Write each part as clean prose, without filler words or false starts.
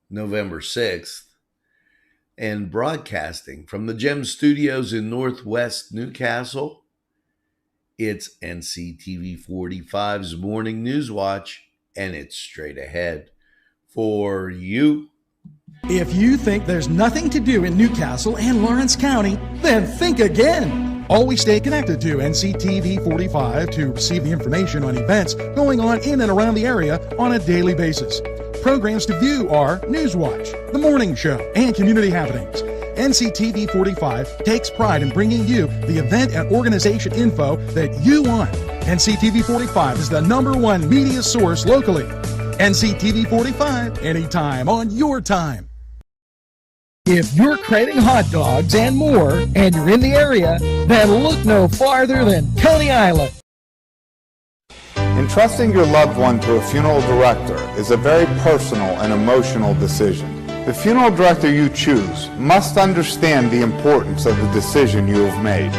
November 6th, and broadcasting from the Gem Studios in Northwest Newcastle. It's NCTV45's Morning Newswatch, and it's straight ahead for you. If you think there's nothing to do in Newcastle and Lawrence County, then think again. Always stay connected to NCTV45 to receive the information on events going on in and around the area on a daily basis. Programs to view are Newswatch, The Morning Show, and Community Happenings. NCTV45 takes pride in bringing you the event and organization info that you want. NCTV45 is the #1 media source locally. NCTV45, anytime on your time. If you're craving hot dogs and more, and you're in the area, then look no farther than Coney Island. Entrusting your loved one to a funeral director is a very personal and emotional decision. The funeral director you choose must understand the importance of the decision you have made.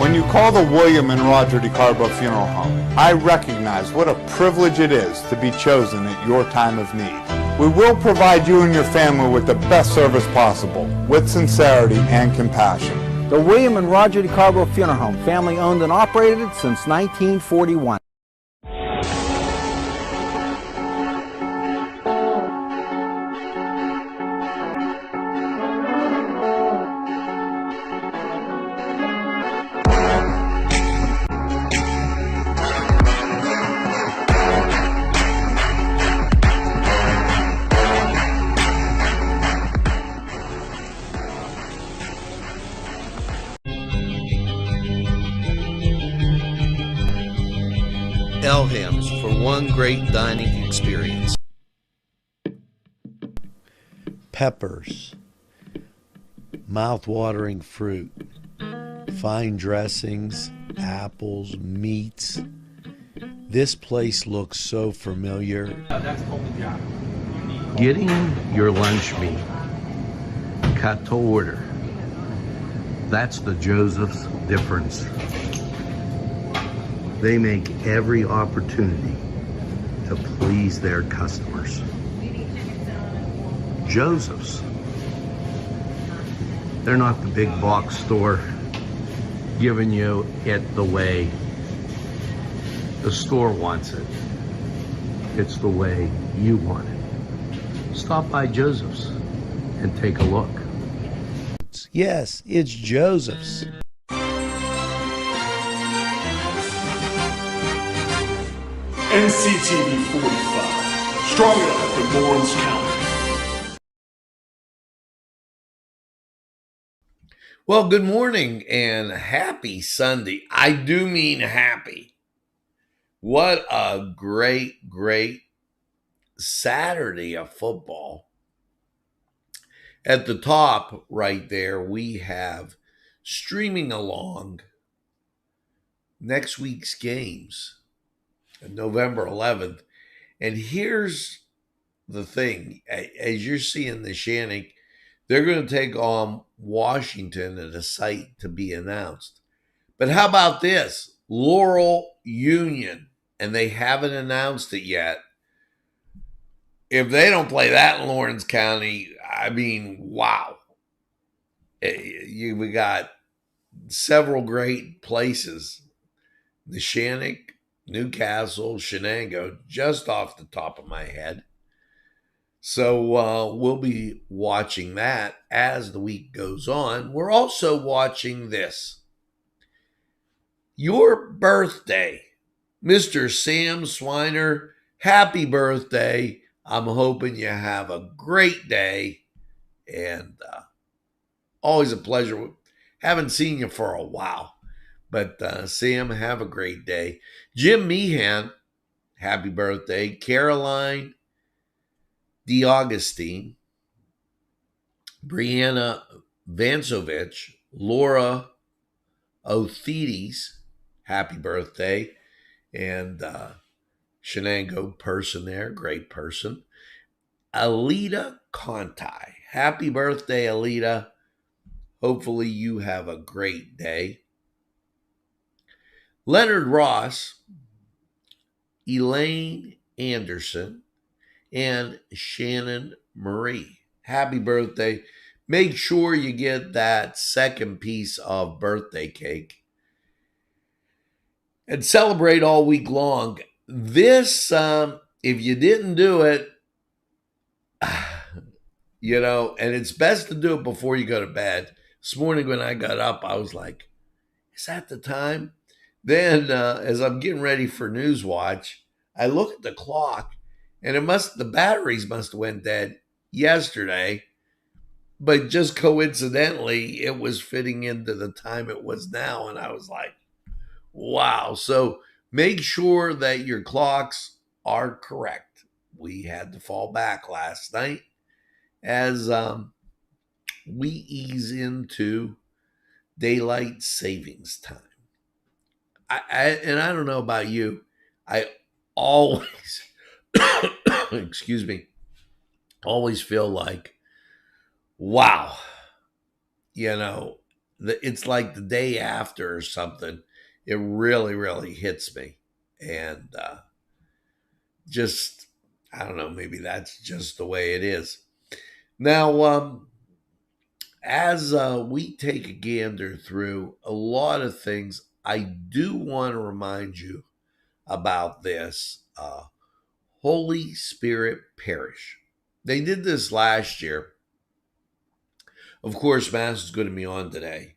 When you call the William and Roger DeCarbo Funeral Home, I recognize what a privilege it is to be chosen at your time of need. We will provide you and your family with the best service possible, with sincerity and compassion. The William and Roger DeCarbo Funeral Home, family owned and operated since 1941. Elham's for one great dining experience. Peppers, mouth-watering fruit, fine dressings, apples, meats. This place looks so familiar. Getting your lunch meat cut to order. That's the Joseph's difference. They make every opportunity to please their customers. Joseph's. They're not the big box store giving you it the way the store wants it. It's the way you want it. Stop by Joseph's and take a look. Yes, it's Joseph's. NCTV45, strong enough for Lawrence County. Well, good morning and happy Sunday. I do mean happy. What a great Saturday of football. At the top right there, we have streaming along next week's games. November 11th. And here's the thing. As you're seeing the Shannick, they're going to take on Washington at a site to be announced. But how about this? Laurel Union, and they haven't announced it yet. If they don't play that in Lawrence County, I mean, wow. We got several great places. The Shannick, Newcastle, Shenango, just off the top of my head. So we'll be watching that as the week goes on. We're also watching this. Your birthday, Mr. Sam Swiner, happy birthday. I'm hoping you have a great day. And always a pleasure. Haven't seen you for a while. But Sam, have a great day. Jim Meehan, happy birthday. Caroline DeAugustine, Brianna Vancovich, Laura Othedes, happy birthday. And Shenango person there, great person. Alita Conti, happy birthday, Alita. Hopefully you have a great day. Leonard Ross, Elaine Anderson, and Shannon Marie. Happy birthday. Make sure you get that second piece of birthday cake and celebrate all week long. This, if you didn't do it, and it's best to do it before you go to bed. This morning when I got up, I was like, is that the time? Then, as I'm getting ready for Newswatch, I look at the clock, and the batteries must have went dead yesterday, but just coincidentally, it was fitting into the time it was now, and I was like, wow. So make sure that your clocks are correct. We had to fall back last night as we ease into daylight savings time. And I don't know about you, I always, excuse me, always feel like, wow, it's like the day after or something. It really, really hits me. And just, I don't know, maybe that's just the way it is. Now, as we take a gander through a lot of things, I do want to remind you about this Holy Spirit Parish. They did this last year. Of course, Mass is going to be on today,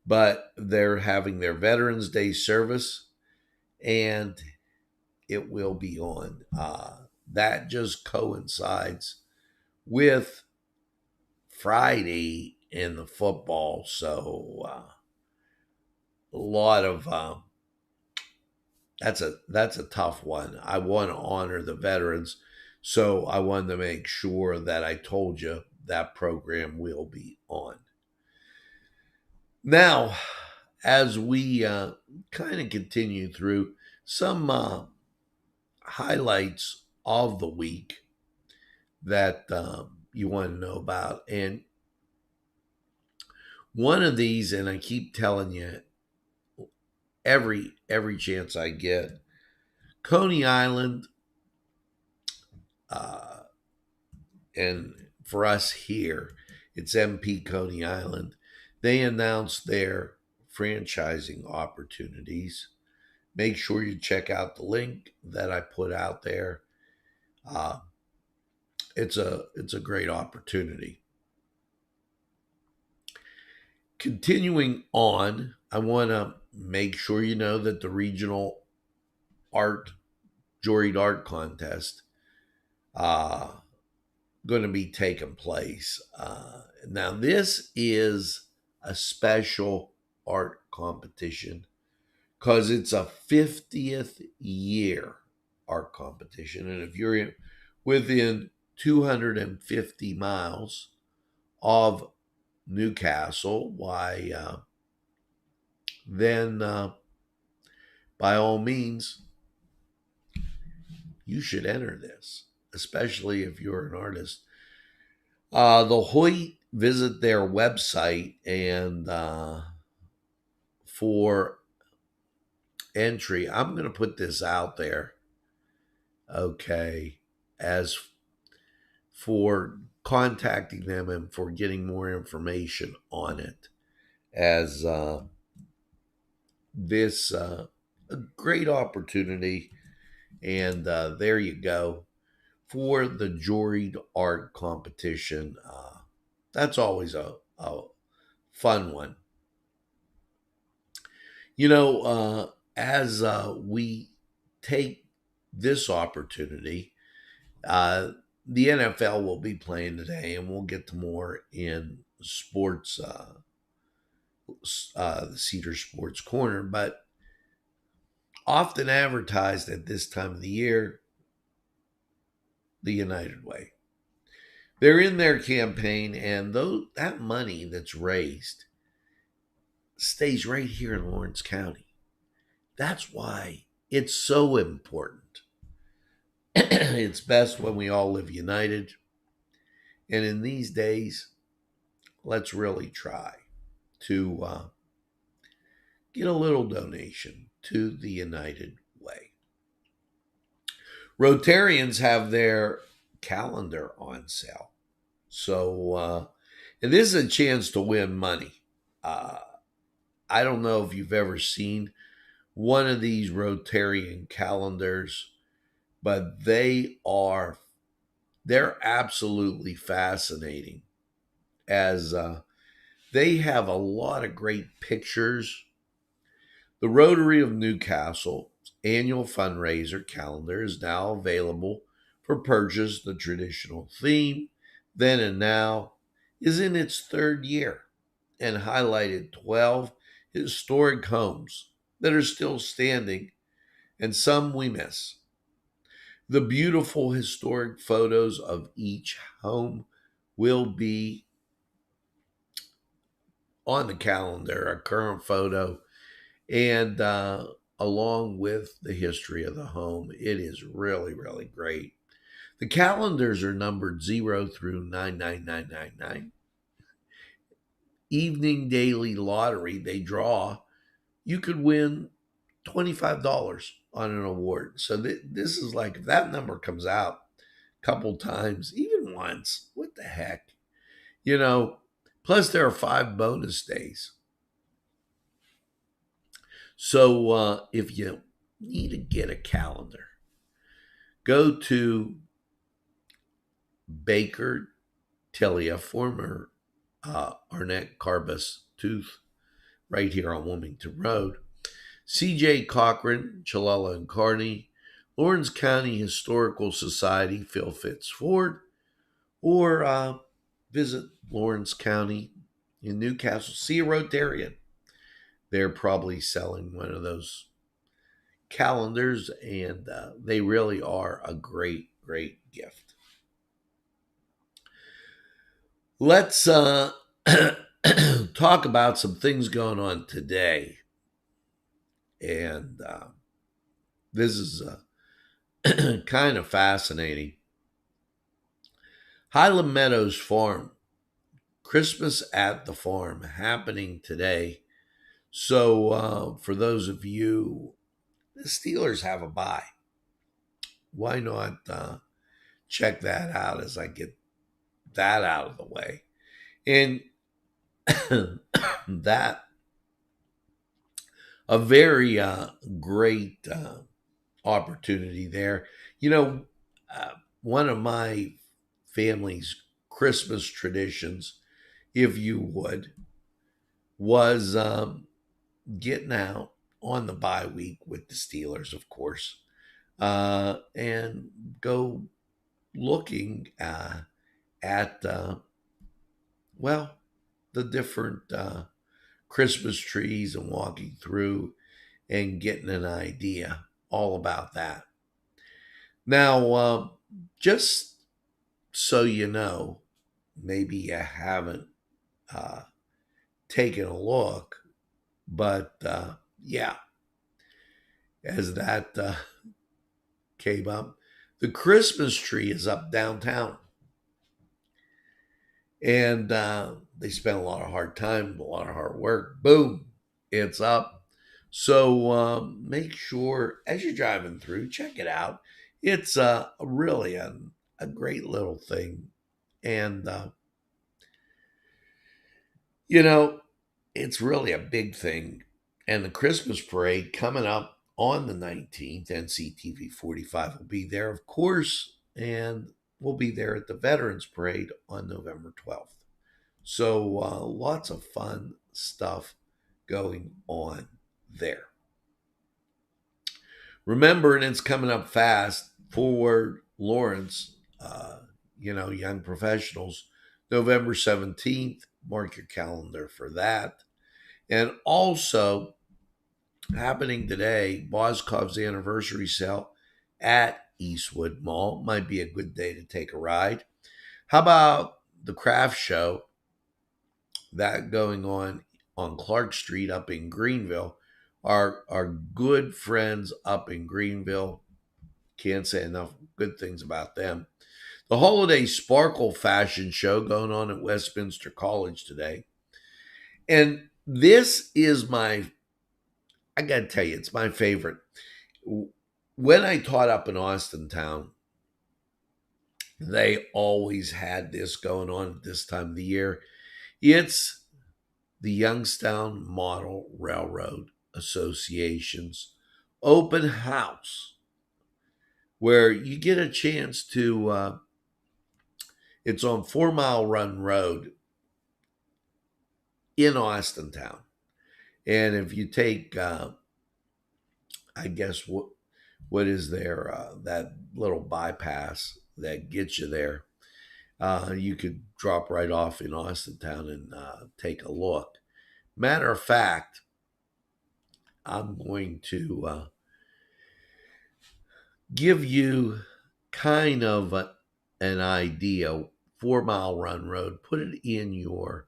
but they're having their Veterans Day service, and it will be on. That just coincides with Friday in the football, so a lot of that's a tough one. I want to honor the veterans, so I wanted to make sure that I told you that program will be on. Now, as we kind of continue through some highlights of the week that you want to know about, and one of these, and I keep telling you every chance I get, Coney Island, and for us here, it's MP Coney Island. They announced their franchising opportunities. Make sure you check out the link that I put out there. It's a great opportunity. Continuing on, I want to make sure you know that the regional juried art contest going to be taking place. Now, this is a special art competition because it's a 50th year art competition. And if you're within 250 miles of Newcastle, why, then by all means, you should enter this, especially if you're an artist. The Hoyt, visit their website, and for entry, I'm going to put this out there, okay, as for contacting them and for getting more information on it, as this a great opportunity. And there you go for the juried art competition. That's always a fun one. As we take this opportunity, the NFL will be playing today, and we'll get to more in sports, the Cedar Sports Corner. But often advertised at this time of the year, the United Way. They're in their campaign, and that money that's raised stays right here in Lawrence County. That's why it's so important. It's best when we all live united. And in these days, let's really try to get a little donation to the United Way. Rotarians have their calendar on sale. So, and this is a chance to win money. I don't know if you've ever seen one of these Rotarian calendars, but they're absolutely fascinating, as they have a lot of great pictures. The Rotary of Newcastle's annual fundraiser calendar is now available for purchase. The traditional theme, Then and Now, is in its third year and highlighted 12 historic homes that are still standing and some we miss. The beautiful historic photos of each home will be on the calendar, a current photo, and along with the history of the home. It is really, really great. The calendars are numbered 0 through 99999. Evening daily lottery, they draw. You could win $25 on an award. So this is like, if that number comes out a couple times, even once, what the heck? You know, plus there are 5 bonus days. So if you need to get a calendar, go to Baker Tillia, former Arnett Carbus Tooth, right here on Wilmington Road. C.J. Cochran, Chalella and Kearney, Lawrence County Historical Society, Phil Fitz Ford, or visit Lawrence County in Newcastle. See a Rotarian. They're probably selling one of those calendars, and they really are a great, great gift. Let's talk about some things going on today. And this is kind of fascinating. Highland Meadows Farm, Christmas at the Farm, happening today. So for those of you, the Steelers have a bye. Why not check that out as I get that out of the way? And that, a very great opportunity there. You know, one of my family's Christmas traditions, if you would, was getting out on the bye week with the Steelers, of course, and go looking at, well, the different Christmas trees and walking through and getting an idea all about that. Now, just so you know, maybe you haven't taken a look, but yeah, as that came up, the Christmas tree is up downtown. And they spent a lot of hard time, a lot of hard work. Boom, it's up. So make sure as you're driving through, check it out. It's really a great little thing. And, you know, it's really a big thing. And the Christmas parade coming up on the 19th, Nctv45 will be there, of course. And we'll be there at the Veterans Parade on November 12th. So lots of fun stuff going on there. Remember, and it's coming up fast for Lawrence, young professionals, November 17th. Mark your calendar for that. And also happening today, Boscov's anniversary sale at Eastwood Mall. Might be a good day to take a ride. How about the craft show that going on Clark Street up in Greenville? Our good friends up in Greenville, can't say enough good things about them. The Holiday Sparkle Fashion Show going on at Westminster College today. And this is I got to tell you, it's my favorite. When I taught up in Austin Town, They always had this going on at this time of the year. It's the Youngstown Model Railroad Association's open house, where you get a chance to, it's on 4 Mile Run Road in Austintown. And if you take, I guess, what is there, that little bypass that gets you there, you could drop right off in Austintown and take a look. Matter of fact, I'm going to give you kind of an idea. 4 Mile Run Road, put it in your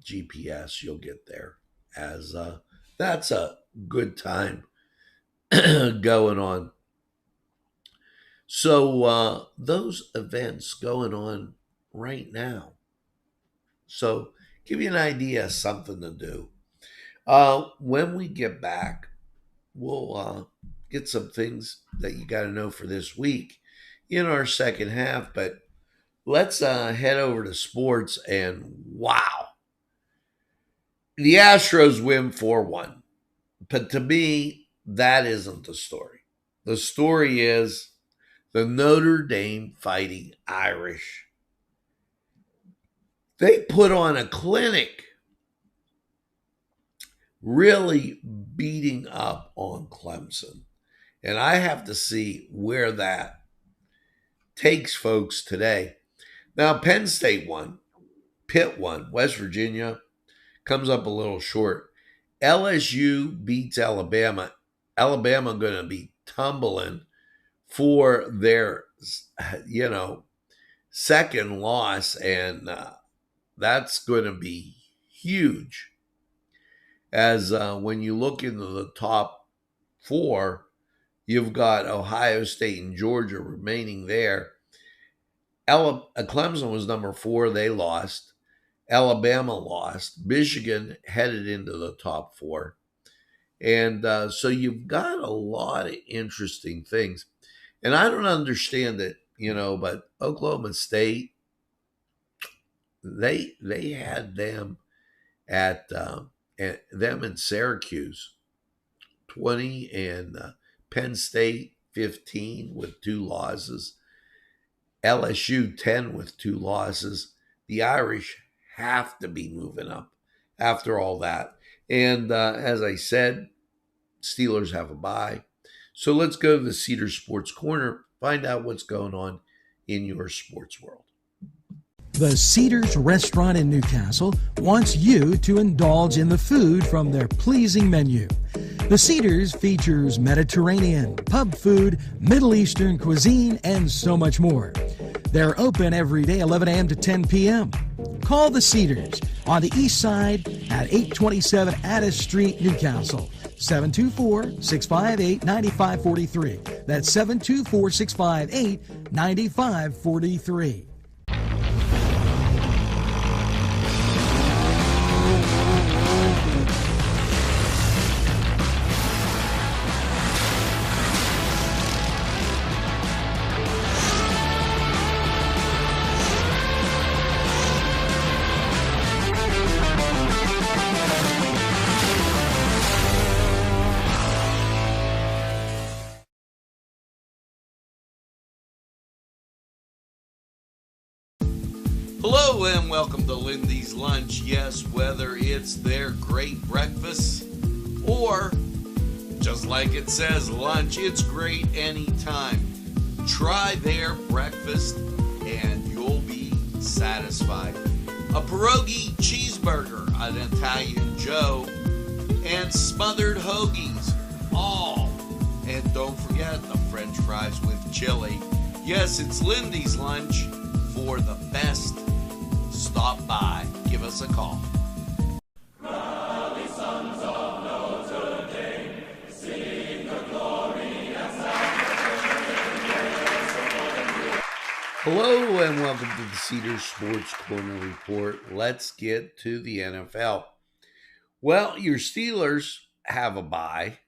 GPS, you'll get there, as that's a good time going on. So those events going on right now. So give you an idea, something to do. When we get back, we'll get some things that you got to know for this week in our second half. But let's head over to sports. And wow, the Astros win 4-1. But to me, that isn't the story. The story is the Notre Dame Fighting Irish. They put on a clinic, really beating up on Clemson. And I have to see where that takes folks today. Now, Penn State won, Pitt won, West Virginia comes up a little short. LSU beats Alabama. Alabama going to be tumbling for their, second loss, and that's going to be huge. As when you look into the top 4, you've got Ohio State and Georgia remaining there. Clemson was number 4. They lost. Alabama lost. Michigan headed into the top 4. And so you've got a lot of interesting things. And I don't understand it, but Oklahoma State, they had them at them in Syracuse 20, and Penn State 15 with 2 losses. LSU 10 with 2 losses. The Irish have to be moving up after all that. And as I said, Steelers have a bye. So let's go to the Cedar Sports Corner, find out what's going on in your sports world. The Cedars Restaurant in Newcastle wants you to indulge in the food from their pleasing menu. The Cedars features Mediterranean, pub food, Middle Eastern cuisine, and so much more. They're open every day, 11 a.m. to 10 p.m. Call the Cedars on the east side at 827 Addis Street, Newcastle. 724-658-9543. That's 724-658-9543. Hello and welcome to Lindy's Lunch. Yes, whether it's their great breakfast or, just like it says, lunch, it's great anytime. Try their breakfast and you'll be satisfied. A pierogi cheeseburger, an Italian Joe, and smothered hoagies, all. And don't forget the French fries with chili. Yes, it's Lindy's Lunch. For the best, stop by. Give us a call. Rally, sons of Notre Dame, sing the glory and salvation. Hello and welcome to the Cedar Sports Corner Report. Let's get to the NFL. Well, your Steelers have a bye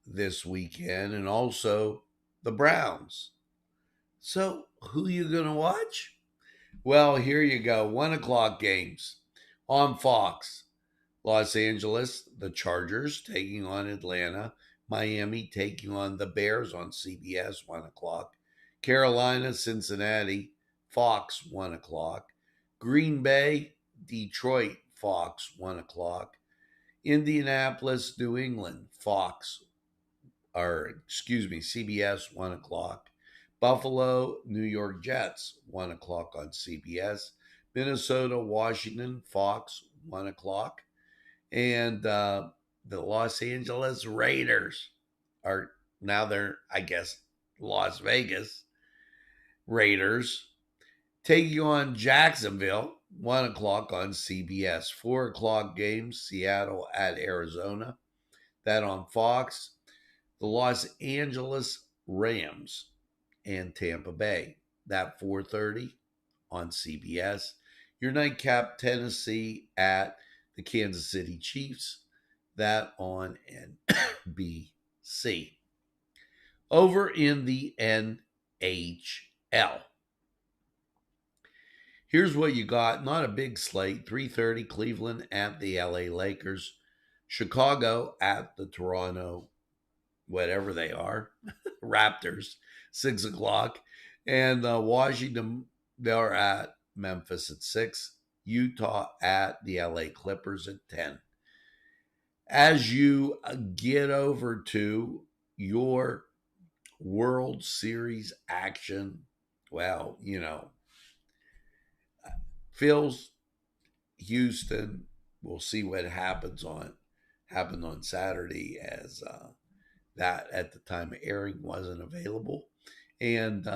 this weekend, and also the Browns. So, who you going to watch? Well, here you go. 1 o'clock games on Fox. Los Angeles, the Chargers taking on Atlanta. Miami taking on the Bears on CBS, 1 o'clock. Carolina, Cincinnati, Fox, 1 o'clock. Green Bay, Detroit, Fox, 1 o'clock. Indianapolis, New England, CBS, 1 o'clock. Buffalo, New York Jets, 1 o'clock on CBS. Minnesota, Washington, Fox, 1 o'clock. And the Los Angeles Raiders are now they're, I guess, Las Vegas Raiders taking on Jacksonville, 1 o'clock on CBS. 4 o'clock games, Seattle at Arizona. That on Fox. The Los Angeles Rams and Tampa Bay. That 4:30 on CBS. Your nightcap, Tennessee at the Kansas City Chiefs. That on NBC. Over in the NHL. Here's what you got. Not a big slate. 3:30 Cleveland at the LA Lakers. Chicago at the Toronto, whatever they are, Raptors, 6 o'clock. And Washington, they're at Memphis at 6. Utah at the LA Clippers at 10. As you get over to your World Series action, well, Phil's Houston. We'll see what happened on Saturday, as that at the time of airing wasn't available. And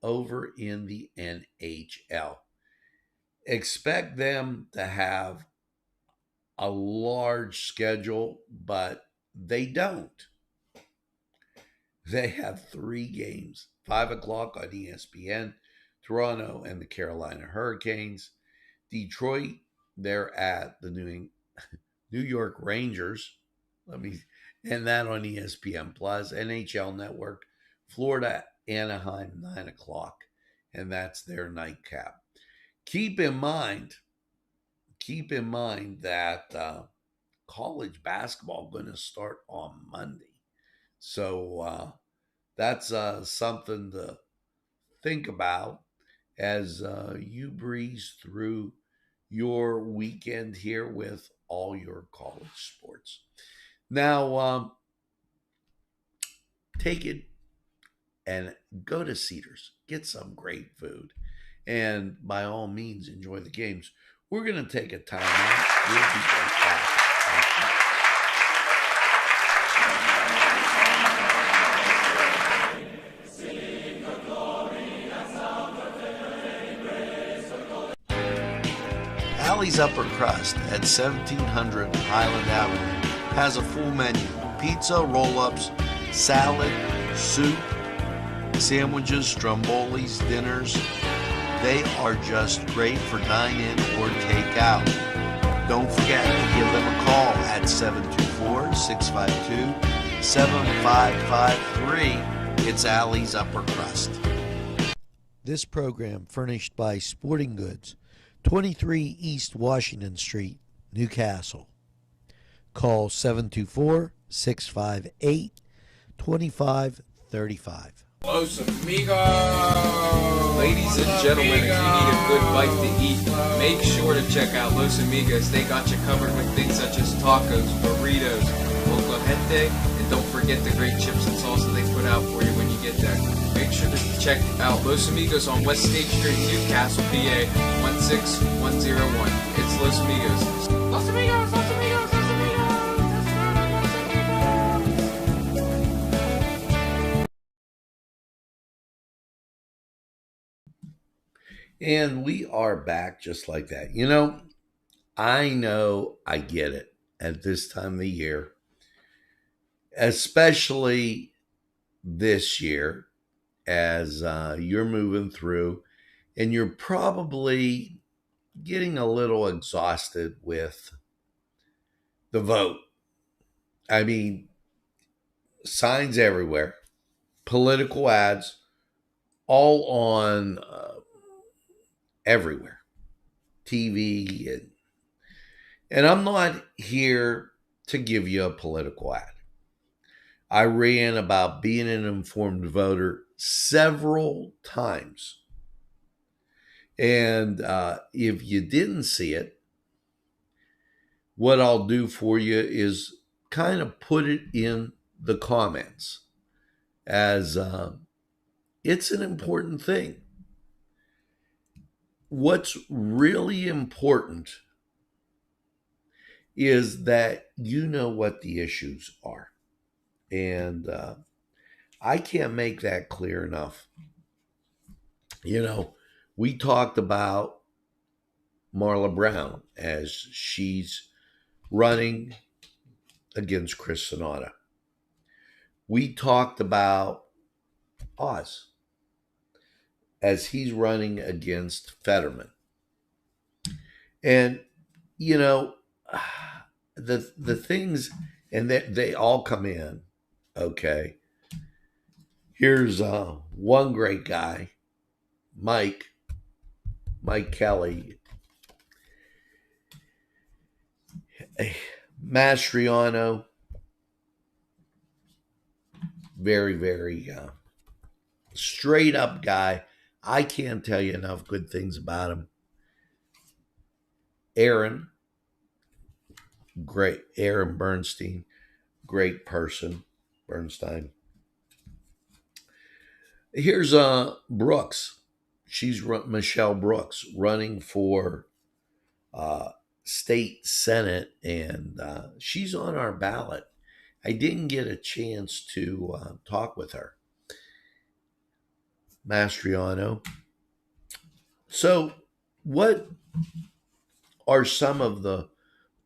over in the NHL, expect them to have a large schedule, but they don't. They have 3 games, 5 o'clock on ESPN, Toronto and the Carolina Hurricanes. Detroit, they're at the New York Rangers. And that on ESPN Plus. NHL Network, Florida, Anaheim, 9 o'clock. And that's their nightcap. Keep in mind that college basketball going to start on Monday. So that's something to think about as you breeze through your weekend here with all your college sports. Now, take it and go to Cedars. Get some great food. And by all means, enjoy the games. We're going to take a time out. We'll be right back. Allie's Upper Crust at 1700 Highland Avenue has a full menu: pizza, roll-ups, salad, soup, sandwiches, strombolis, dinners. They are just great for dine-in or take-out. Don't forget to give them a call at 724-652-7553. It's Allie's Upper Crust. This program furnished by Sporting Goods, 23 East Washington Street, Newcastle. Call 724-658-2535. Los Amigos! Ladies and gentlemen, if you need a good bite to eat, make sure to check out Los Amigos. They got you covered with things such as tacos, burritos, molcajete, and don't forget the great chips and salsa they put out for you when you get there. Make sure to check out Los Amigos on West State Street, Newcastle, PA, 16101. It's Los Amigos. Los Amigos! Los Amigos! Los Amigos! And we are back just like that. I know I get it at this time of the year, especially this year, as you're moving through and you're probably getting a little exhausted with the vote. I mean, signs everywhere, political ads all on everywhere, TV, and I'm not here to give you a political ad. I ran about being an informed voter several times. And if you didn't see it, what I'll do for you is kind of put it in the comments as it's an important thing. What's really important is that you know what the issues are. And I can't make that clear enough. You know, we talked about Marla Brown as she's running against Chris Sonata. We talked about Oz as he's running against Fetterman. And, you know, the things, and they all come in, okay. Here's one great guy, Mike Kelly, Mastriano, very, very straight up guy. I can't tell you enough good things about him. Aaron Bernstein, great person, Bernstein. Here's Brooks. She's Michelle Brooks running for state senate, and she's on our ballot. I didn't get a chance to talk with her. Mastriano. So, what are some of the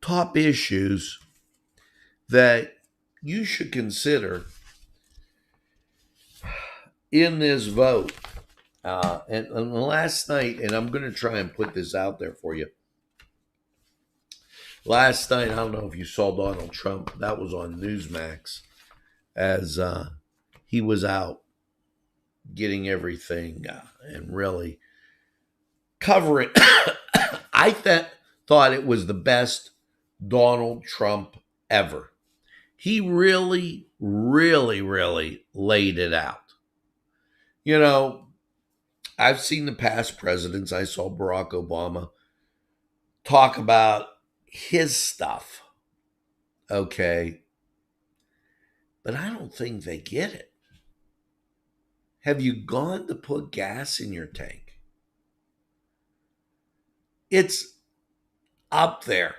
top issues that you should consider in this vote? And last night, and I'm going to try and put this out there for you. Last night, I don't know if you saw Donald Trump. That was on Newsmax as he was out getting everything and really covering. I thought it was the best Donald Trump ever. He really, really, really laid it out. You know, I've seen the past presidents. I saw Barack Obama talk about his stuff, okay? But I don't think they get it. Have you gone to put gas in your tank? It's up there.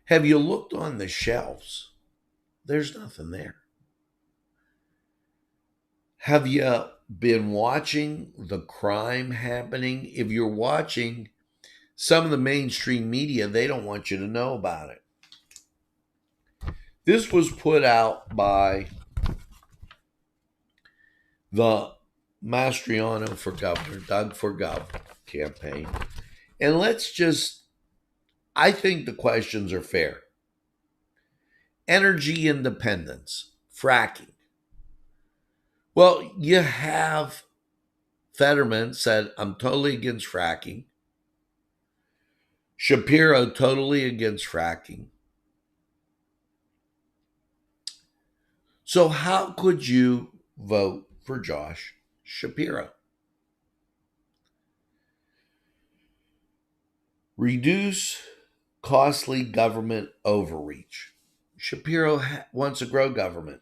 Have you looked on the shelves? There's nothing there. Have you been watching the crime happening? If you're watching some of the mainstream media, they don't want you to know about it. This was put out by the Mastriano for Governor, Doug for Gov campaign. And I think the questions are fair. Energy independence, fracking. Well, you have Fetterman said, I'm totally against fracking. Shapiro, totally against fracking. So how could you vote for Josh Shapiro? Reduce costly government overreach. Shapiro wants to grow government.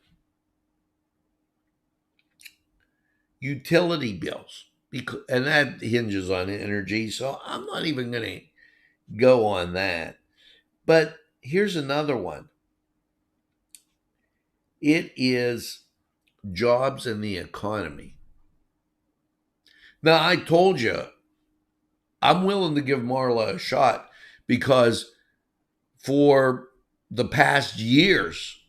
Utility bills, and that hinges on energy, so I'm not even going to go on that. But here's another one. It is jobs in the economy. Now, I told you, I'm willing to give Marla a shot because for the past years,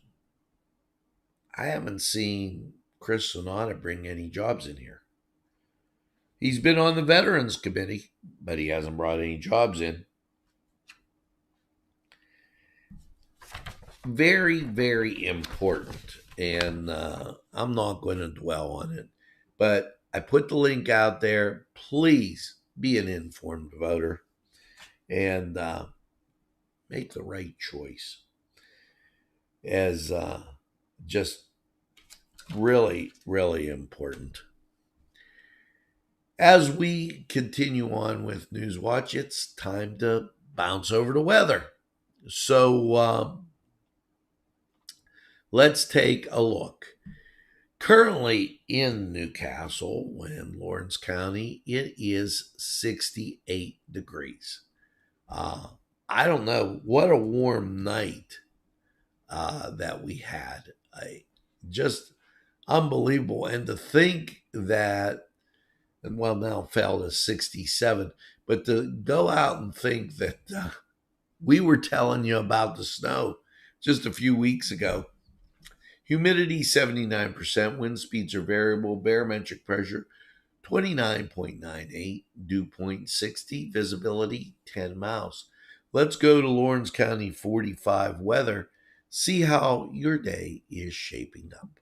I haven't seen Chris Sonata bring any jobs in here. He's been on the Veterans Committee, but he hasn't brought any jobs in. Very, very important, and I'm not going to dwell on it. But I put the link out there. Please be an informed voter and make the right choice. As just really, really important. As we continue on with Newswatch, it's time to bounce over to weather. So let's take a look. Currently in Newcastle and Lawrence County, it is 68 degrees. I don't know, what a warm night that we had. Just unbelievable. And to think that, well, now fell to 67, but to go out and think that we were telling you about the snow just a few weeks ago. Humidity 79%, wind speeds are variable, barometric pressure 29.98, dew point 60, visibility 10 miles. Let's go to Lawrence County 45 weather, see how your day is shaping up.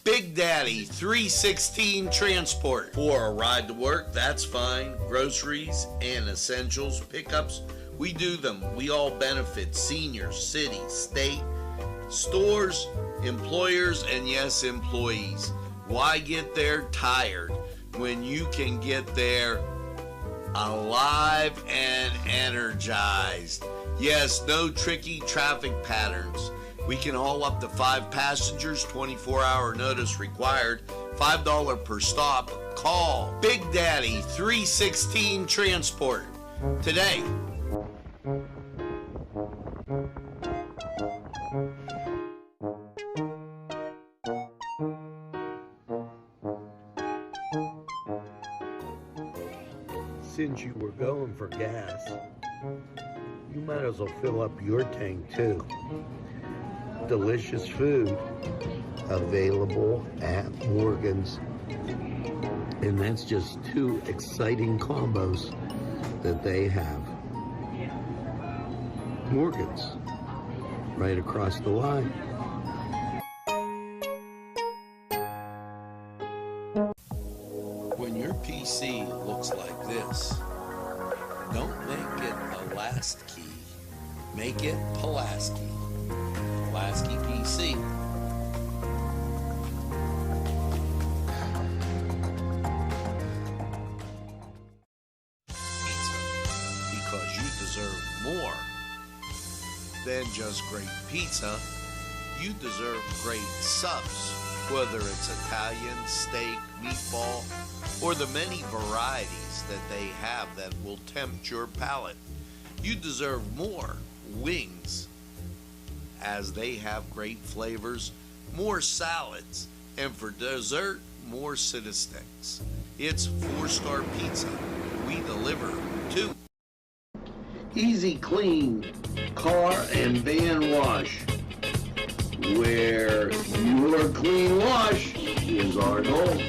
Big Daddy 316 Transport. For a ride to work, that's fine. Groceries and essentials pickups, we do them. We all benefit. Seniors, city, state, stores, employers, and yes, employees. Why get there tired when you can get there alive and energized? Yes, no tricky traffic patterns. We can haul up to 5 passengers, 24-hour notice required, $5 per stop. Call Big Daddy 316 Transport today. Since you were going for gas, you might as well fill up your tank too. Delicious food available at Morgan's. And that's just 2 exciting combos that they have. Morgan's, right across the line. When your PC looks like this, don't make it a last key. Make it Pulaski. Pulaski PC. Pizza. Because you deserve more than just great pizza. You deserve great subs. Whether it's Italian, steak, meatball, or the many varieties that they have that will tempt your palate. You deserve more wings, as they have great flavors, more salads, and for dessert, more Cita Sticks. It's 4-star pizza. We deliver too. Easy Clean Car and Van Wash, where your clean wash is our goal.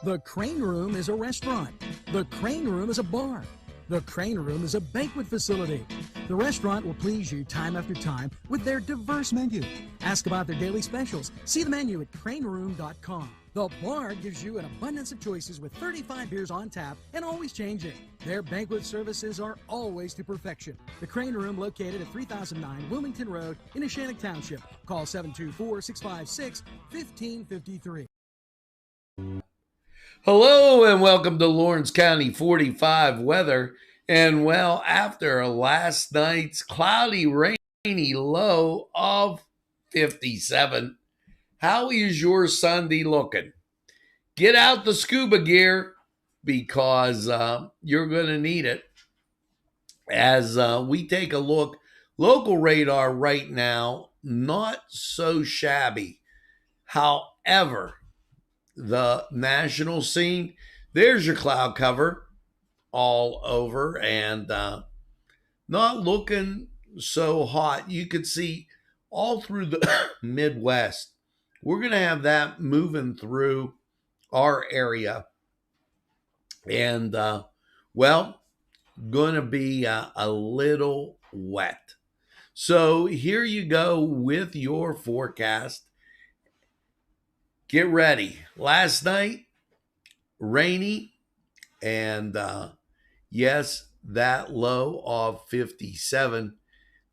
The Crane Room is a restaurant. The Crane Room is a bar. The Crane Room is a banquet facility. The restaurant will please you time after time with their diverse menu. Ask about their daily specials. See the menu at craneroom.com. The bar gives you an abundance of choices with 35 beers on tap and always changing. Their banquet services are always to perfection. The Crane Room, located at 3009 Wilmington Road in Ashannock Township. Call 724-656-1553. Hello and welcome to Lawrence County 45 weather. And well, after last night's cloudy, rainy low of 57, how is your Sunday looking? Get out the scuba gear because you're going to need it. As we take a look, local radar right now, not so shabby. However, the national scene, there's your cloud cover all over and not looking so hot. You could see all through the Midwest. We're going to have that moving through our area And, well, going to be a little wet. So here you go with your forecast. Get ready. Last night, rainy, and yes, that low of 57.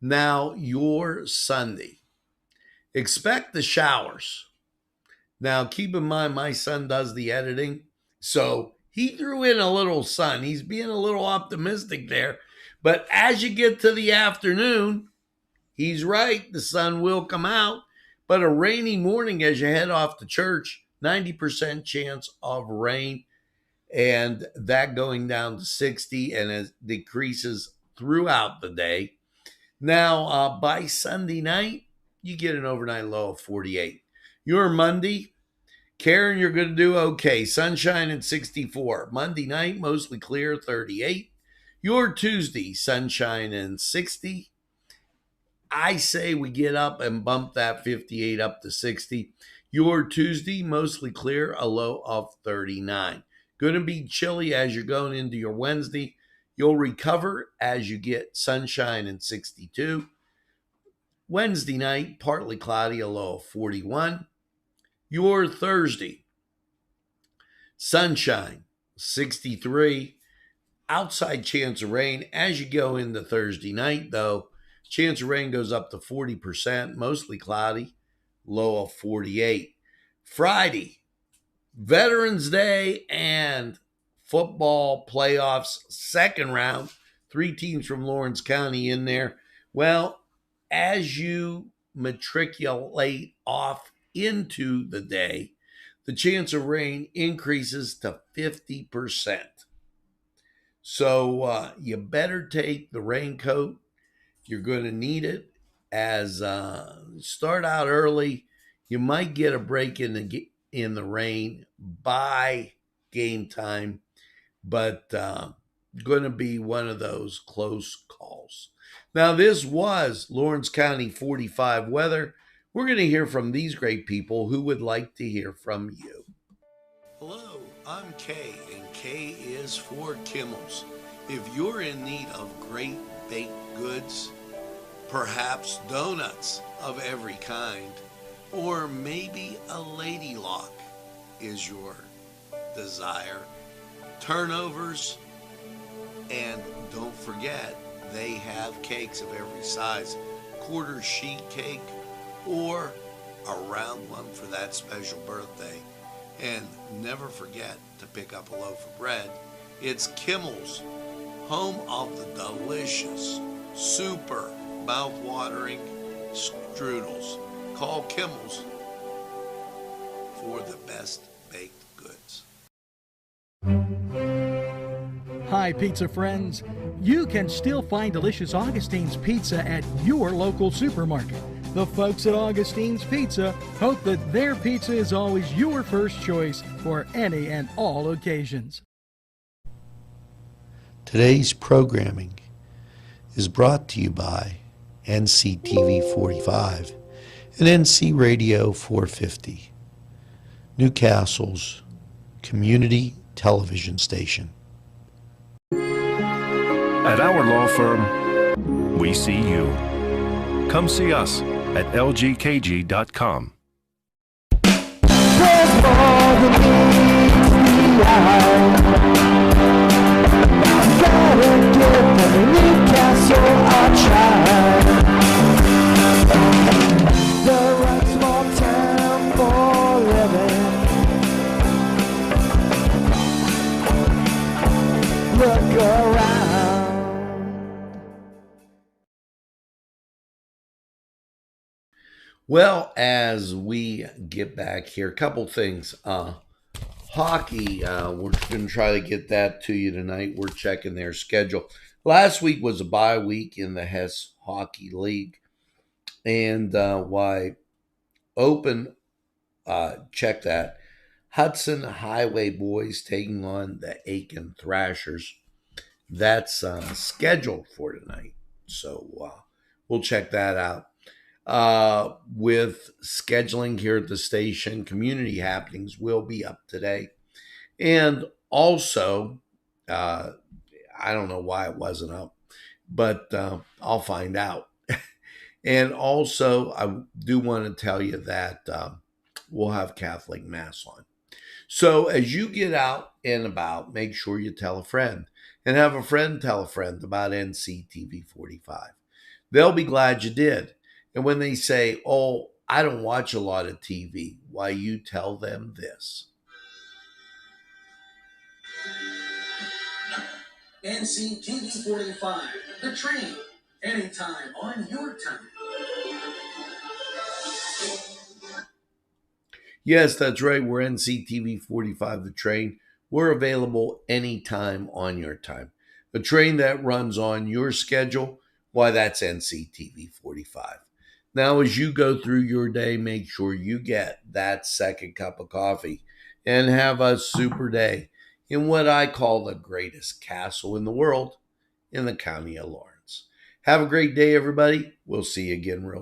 Now, your Sunday. Expect the showers. Now, keep in mind, my son does the editing, so he threw in a little sun. He's being a little optimistic there. But as you get to the afternoon, he's right. The sun will come out. But a rainy morning as you head off to church, 90% chance of rain, and that going down to 60, and it decreases throughout the day. Now, by Sunday night, you get an overnight low of 48. Your Monday, Karen, you're going to do okay. Sunshine at 64. Monday night, mostly clear, 38. Your Tuesday, sunshine and 60. I say we get up and bump that 58 up to 60. Your Tuesday, mostly clear, a low of 39. Going to be chilly as you're going into your Wednesday. You'll recover as you get sunshine and 62. Wednesday night, partly cloudy, a low of 41. Your Thursday, sunshine, 63. Outside chance of rain as you go into Thursday night, though. Chance of rain goes up to 40%, mostly cloudy, low of 48. Friday, Veterans Day and football playoffs, second round. 3 teams from Lawrence County in there. Well, as you matriculate off into the day, the chance of rain increases to 50%. So you better take the raincoat. You're going to need it. As start out early. You might get a break in the rain by game time, but going to be one of those close calls. Now, this was Lawrence County 45 weather. We're going to hear from these great people who would like to hear from you. Hello, I'm Kay, and K is for Kimmel's. If you're in need of great baked goods, perhaps donuts of every kind, or maybe a lady lock is your desire, turnovers, and don't forget, they have cakes of every size, quarter sheet cake or a round one for that special birthday. And never forget to pick up a loaf of bread. It's Kimmel's, home of the delicious, super mouth-watering strudels. Call Kimmel's for the best baked goods. Hi, pizza friends. You can still find delicious Augustine's Pizza at your local supermarket. The folks at Augustine's Pizza hope that their pizza is always your first choice for any and all occasions. Today's programming is brought to you by Nctv45 and NC Radio 450, Newcastle's community television station. At our law firm, we see you. Come see us at lgkg.com. Look around. Well, as we get back here, a couple things. Hockey, we're going to try to get that to you tonight. We're checking their schedule. Last week was a bye week in the Hess Hockey League. And why open, check that. Hudson Highway Boys taking on the Aiken Thrashers. That's scheduled for tonight. So we'll check that out. With scheduling here at the station, community happenings will be up today. And Also, I don't know why it wasn't up, but I'll find out. And also, I do want to tell you that we'll have Catholic Mass on. So as you get out and about, make sure you tell a friend and have a friend tell a friend about NCTV45. They'll be glad you did. And when they say, oh, I don't watch a lot of TV, why, you tell them this. NCTV45, the train, anytime on your time. Yes, that's right. We're NCTV45, the train. We're available anytime on your time. A train that runs on your schedule, why, that's NCTV45. Now, as you go through your day, make sure you get that second cup of coffee and have a super day in what I call the greatest castle in the world, in the county of Lawrence. Have a great day, everybody. We'll see you again real